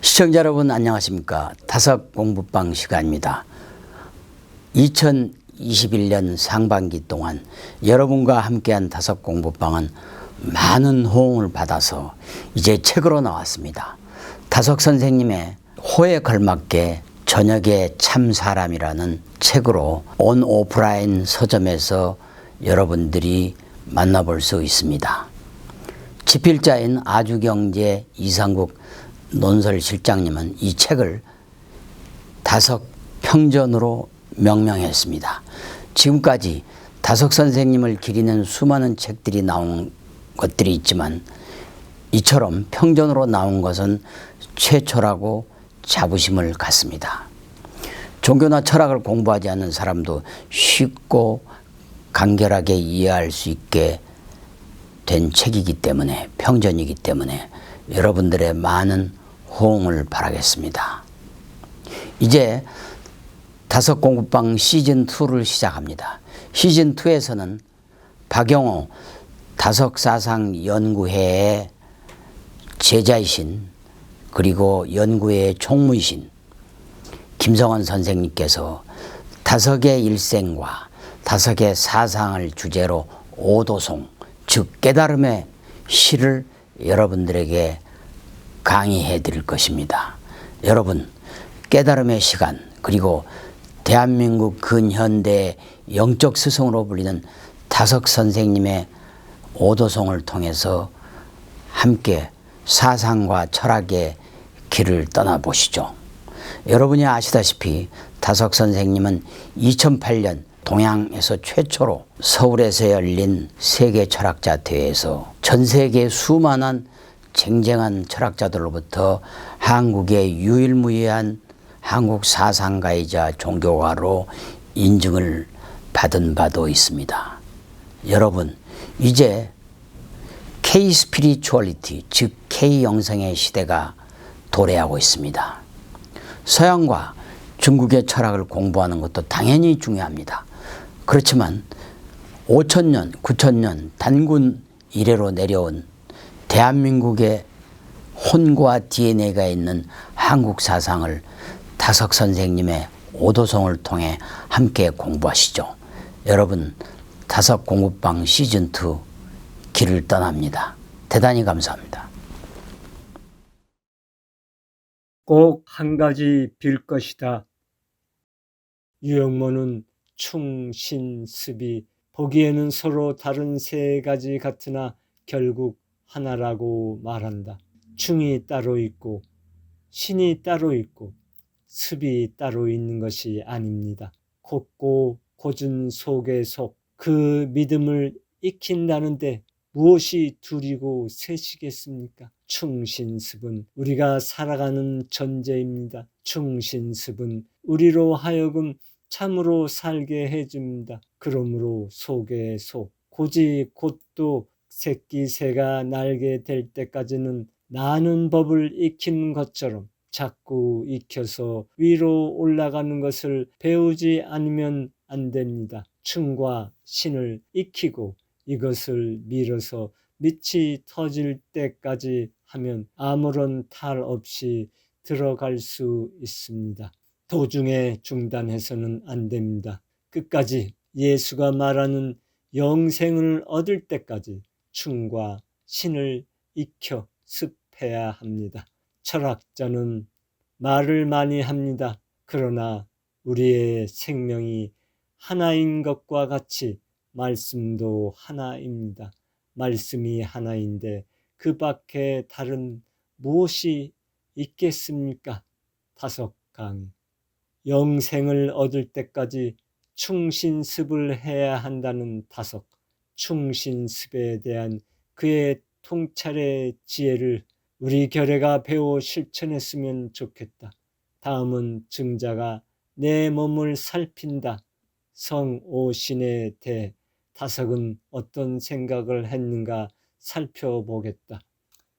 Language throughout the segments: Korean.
시청자 여러분 안녕하십니까. 다섯 공부방 시간입니다. 2021년 상반기 동안 여러분과 함께한 다섯 공부방은 많은 호응을 받아서 이제 책으로 나왔습니다. 다섯 선생님의 호에 걸맞게 저녁의 참 사람이라는 책으로 온 오프라인 서점에서 여러분들이 만나볼 수 있습니다. 집필자인 아주경제 이상국 논설실장님은 이 책을 다섯 평전으로 명명했습니다. 지금까지 다섯 선생님을 기리는 수많은 책들이 나온 것들이 있지만 이처럼 평전으로 나온 것은 최초라고 자부심을 갖습니다. 종교나 철학을 공부하지 않는 사람도 쉽고 간결하게 이해할 수 있게 된 책이기 때문에, 평전이기 때문에 여러분들의 많은 호응을 바라겠습니다. 이제 다섯 공부방 시즌2를 시작합니다. 시즌2에서는 박영호 다섯사상연구회의 제자이신, 그리고 연구회의 총무이신 김성원 선생님께서 다섯의 일생과 다섯의 사상을 주제로 오도송, 즉 깨달음의 시를 여러분들에게 강의해 드릴 것입니다. 여러분, 깨달음의 시간, 그리고 대한민국 근현대의 영적 스승으로 불리는 다섯 선생님의 오도송을 통해서 함께 사상과 철학의 길을 떠나보시죠. 여러분이 아시다시피 다섯 선생님은 2008년 동양에서 최초로 서울에서 열린 세계 철학자 대회에서 전 세계 수많은 쟁쟁한 철학자들로부터 한국의 유일무이한 한국 사상가이자 종교가로 인증을 받은 바도 있습니다. 여러분, 이제 K-스피리추얼리티, 즉 K-영성의 시대가 도래하고 있습니다. 서양과 중국의 철학을 공부하는 것도 당연히 중요합니다. 그렇지만 5,000년, 9,000년 단군 이래로 내려온 대한민국의 혼과 DNA가 있는 한국 사상을 다섯 선생님의 오도송을 통해 함께 공부하시죠. 여러분, 다섯 공부방 시즌2 길을 떠납니다. 대단히 감사합니다. 꼭 한 가지 빌 것이다. 유영모는 충신습이 보기에는 서로 다른 세 가지 같으나 결국 하나라고 말한다. 충이 따로 있고 신이 따로 있고 습이 따로 있는 것이 아닙니다. 곧고 곧은 속의 속, 그 믿음을 익힌다는데 무엇이 둘이고 셋이겠습니까? 충신습은 우리가 살아가는 전제입니다. 충신습은 우리로 하여금 참으로 살게 해줍니다. 그러므로 속의 속, 곧이 곧도 새끼 새가 날게 될 때까지는 나는 법을 익히는 것처럼 자꾸 익혀서 위로 올라가는 것을 배우지 않으면 안 됩니다. 충과 신을 익히고 이것을 밀어서 밑이 터질 때까지 하면 아무런 탈 없이 들어갈 수 있습니다. 도중에 중단해서는 안 됩니다. 끝까지 예수가 말하는 영생을 얻을 때까지 충과 신을 익혀 습해야 합니다. 철학자는 말을 많이 합니다. 그러나 우리의 생명이 하나인 것과 같이 말씀도 하나입니다. 말씀이 하나인데 그 밖에 다른 무엇이 있겠습니까? 다섯 강의. 영생을 얻을 때까지 충신습을 해야 한다는 다섯. 충신습에 대한 그의 통찰의 지혜를 우리 결혜가 배워 실천했으면 좋겠다. 다음은 증자가 내 몸을 살핀다. 성오신에 대해 다석은 어떤 생각을 했는가 살펴보겠다.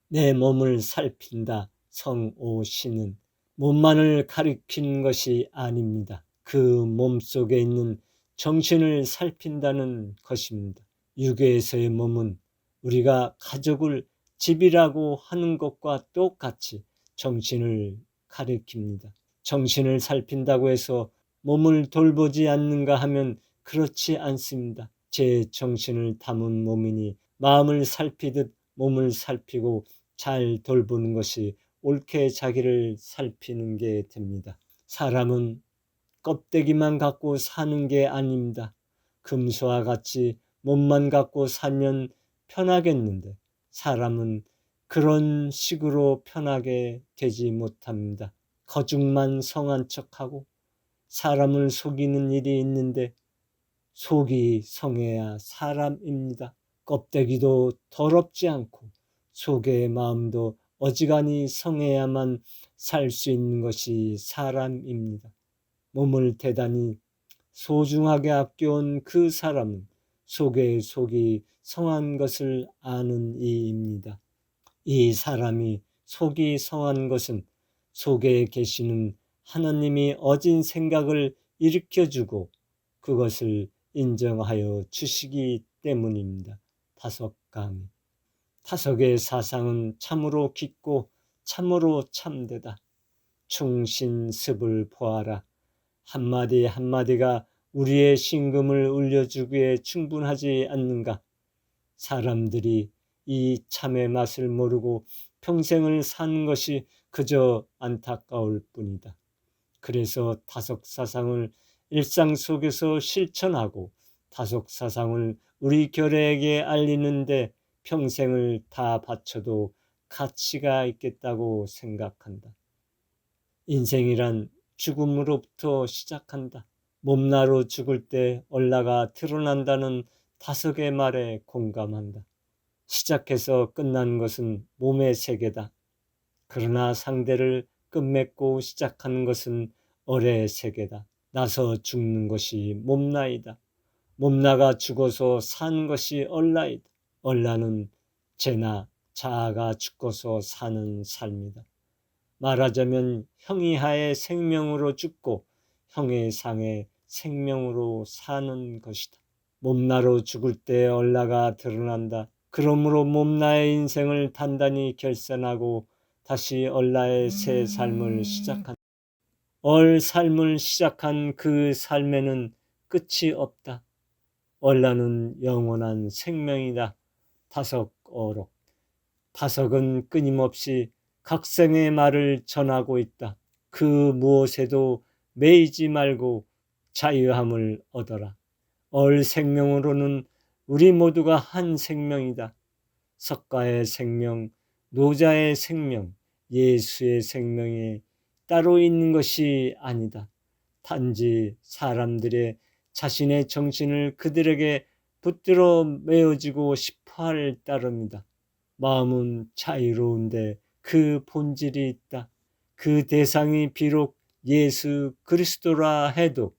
내 몸을 살핀다. 성오신은 몸만을 가리키는 것이 아닙니다. 그 몸 속에 있는 정신을 살핀다는 것입니다. 유교에서의 몸은 우리가 가족을 집이라고 하는 것과 똑같이 정신을 가리킵니다. 정신을 살핀다고 해서 몸을 돌보지 않는가 하면 그렇지 않습니다. 제 정신을 담은 몸이니 마음을 살피듯 몸을 살피고 잘 돌보는 것이 옳게 자기를 살피는 게 됩니다. 사람은 껍데기만 갖고 사는 게 아닙니다. 금수와 같이 몸만 갖고 살면 편하겠는데 사람은 그런 식으로 편하게 되지 못합니다. 거죽만 성한 척하고 사람을 속이는 일이 있는데 속이 성해야 사람입니다. 껍데기도 더럽지 않고 속의 마음도 어지간히 성해야만 살 수 있는 것이 사람입니다. 몸을 대단히 소중하게 아껴온 그 사람은 속의 속이 성한 것을 아는 이입니다. 이 사람이 속이 성한 것은 속에 계시는 하나님이 어진 생각을 일으켜주고 그것을 인정하여 주시기 때문입니다. 타석강의. 타석의 사상은 참으로 깊고 참으로 참되다. 충신습을 보아라. 한마디 한마디가 우리의 신금을 울려주기에 충분하지 않는가? 사람들이 이 참의 맛을 모르고 평생을 사는 것이 그저 안타까울 뿐이다. 그래서 타석사상을 일상 속에서 실천하고 타석사상을 우리 교례에게 알리는데 평생을 다 바쳐도 가치가 있겠다고 생각한다. 인생이란 죽음으로부터 시작한다. 몸나로 죽을 때 얼라가 드러난다는 타석의 말에 공감한다. 시작해서 끝난 것은 몸의 세계다. 그러나 상대를 끝맺고 시작하는 것은 얼의 세계다. 나서 죽는 것이 몸나이다. 몸나가 죽어서 사는 것이 얼라이다. 얼라는 죄나 자아가 죽어서 사는 삶이다. 말하자면 형이 하에 생명으로 죽고 형의 상에 생명으로 사는 것이다. 몸나로 죽을 때 얼라가 드러난다. 그러므로 몸나의 인생을 단단히 결산하고 다시 얼라의 새 삶을 시작한다. 얼 삶을 시작한 그 삶에는 끝이 없다. 얼라는 영원한 생명이다. 타석어록. 타석은 끊임없이 각성의 말을 전하고 있다. 그 무엇에도 매이지 말고 자유함을 얻어라. 얼 생명으로는 우리 모두가 한 생명이다. 석가의 생명, 노자의 생명, 예수의 생명이 따로 있는 것이 아니다. 단지 사람들의 자신의 정신을 그들에게 붙들어 메어지고 싶어할 따름이다. 마음은 자유로운데 그 본질이 있다. 그 대상이 비록 예수 그리스도라 해도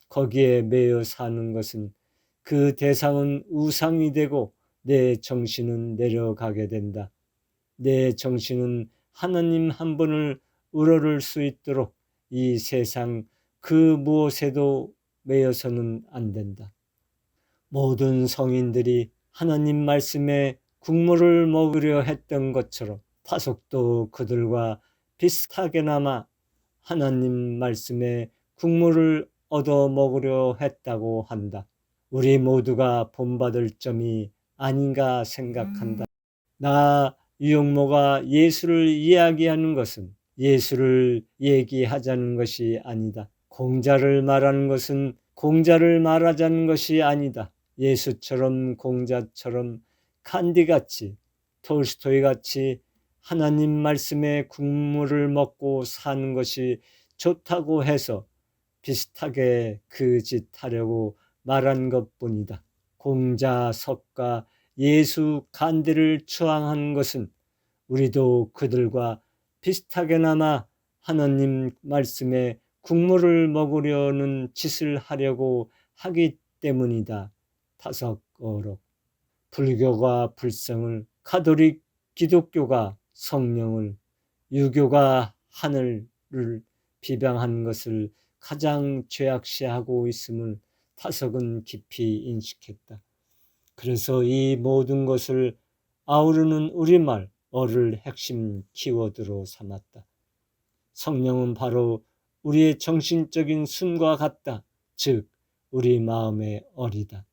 거기에 매여 사는 것은 그 대상은 우상이 되고 내 정신은 내려가게 된다. 내 정신은 하나님 한 분을 우러를 수 있도록 이 세상 그 무엇에도 매여서는 안 된다. 모든 성인들이 하나님 말씀에 국물을 먹으려 했던 것처럼 타석도 그들과 비슷하게나마 하나님 말씀에 국물을 얻어 먹으려 했다고 한다. 우리 모두가 본받을 점이 아닌가 생각한다. 나 유영모가 예수를 이야기하는 것은 예수를 얘기하자는 것이 아니다. 공자를 말하는 것은 공자를 말하자는 것이 아니다. 예수처럼 공자처럼 칸디같이 톨스토이같이 하나님 말씀의 국물을 먹고 사는 것이 좋다고 해서 비슷하게 그 짓 하려고 말한 것뿐이다. 공자, 석가, 예수, 간디를 추앙하는 것은 우리도 그들과 비슷하게나마 하나님 말씀에 국물을 먹으려는 짓을 하려고 하기 때문이다. 타석어록. 불교가 불성을, 가톨릭 기독교가 성령을, 유교가 하늘을 비방한 것을 가장 죄악시하고 있음을 타석은 깊이 인식했다. 그래서 이 모든 것을 아우르는 우리말, 어를 핵심 키워드로 삼았다. 성령은 바로 우리의 정신적인 순과 같다. 즉, 우리 마음의 어리다.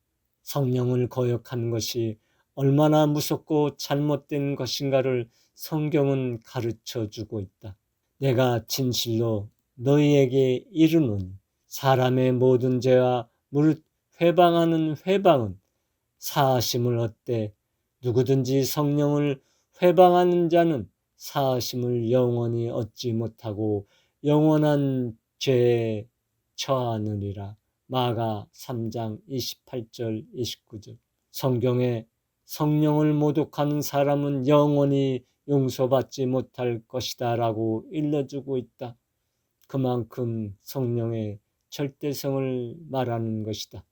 성령을 거역하는 것이 얼마나 무섭고 잘못된 것인가를 성경은 가르쳐 주고 있다. 내가 진실로 너희에게 이르노니 사람의 모든 죄와 무릇 회방하는 회방은 사하심을 얻되 누구든지 성령을 회방하는 자는 사하심을 영원히 얻지 못하고 영원한 죄에 처하느니라. 마가 3장 28절 29절. 성경에 성령을 모독하는 사람은 영원히 용서받지 못할 것이다 라고 일러주고 있다. 그만큼 성령의 절대성을 말하는 것이다.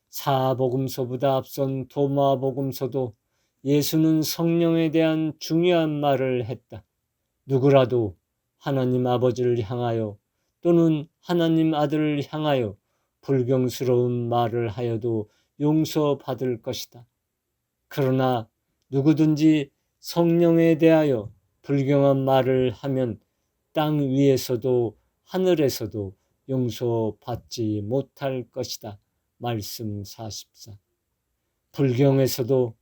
사복음서보다 앞선 도마복음서도 예수는 성령에 대한 중요한 말을 했다. 누구라도 하나님 아버지를 향하여 또는 하나님 아들을 향하여 불경스러운 말을 하여도 용서받을 것이다. 그러나 누구든지 성령에 대하여 불경한 말을 하면 땅 위에서도 하늘에서도 용서받지 못할 것이다. 말씀 44. 불경에서도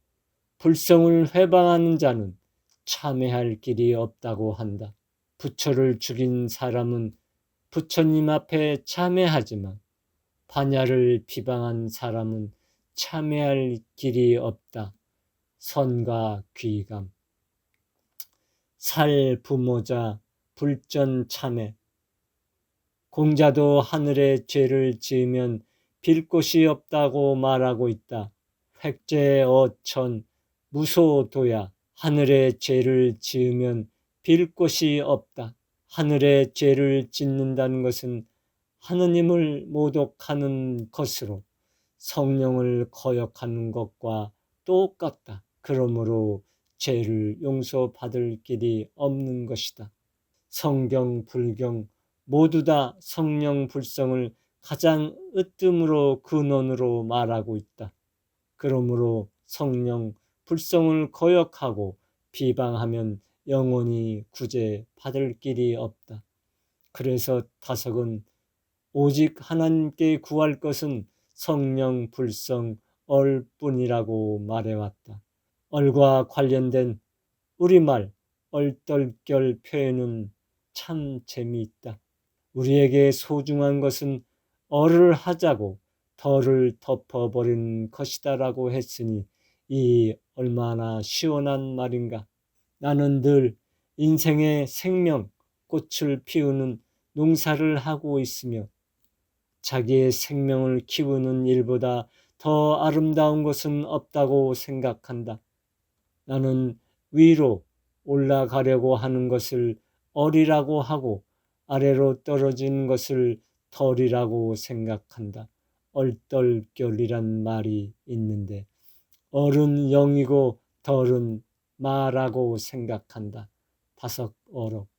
불성을 회방하는 자는 참회할 길이 없다고 한다. 부처를 죽인 사람은 부처님 앞에 참회하지만 반야를 비방한 사람은 참회할 길이 없다. 선과 귀감. 살 부모자 불전 참회. 공자도 하늘에 죄를 지으면 빌 곳이 없다고 말하고 있다. 획제어천 무소도야. 하늘에 죄를 지으면 빌 곳이 없다. 하늘에 죄를 짓는다는 것은 하느님을 모독하는 것으로 성령을 거역하는 것과 똑같다. 그러므로 죄를 용서받을 길이 없는 것이다. 성경, 불경 모두 다 성령 불성을 가장 으뜸으로 근원으로 말하고 있다. 그러므로 성령 불성을 거역하고 비방하면 영원히 구제받을 길이 없다. 그래서 다석은 오직 하나님께 구할 것은 성령 불성 얼뿐이라고 말해왔다. 얼과 관련된 우리말 얼떨결 표현은 참 재미있다. 우리에게 소중한 것은 얼을 하자고 덜을 덮어버린 것이다라고 했으니 이 얼마나 시원한 말인가. 나는 늘 인생의 생명, 꽃을 피우는 농사를 하고 있으며 자기의 생명을 키우는 일보다 더 아름다운 것은 없다고 생각한다. 나는 위로 올라가려고 하는 것을 얼이라고 하고 아래로 떨어지는 것을 덜이라고 생각한다. 얼떨결이란 말이 있는데 얼은 영이고 덜은 마라고 생각한다. 다석어록.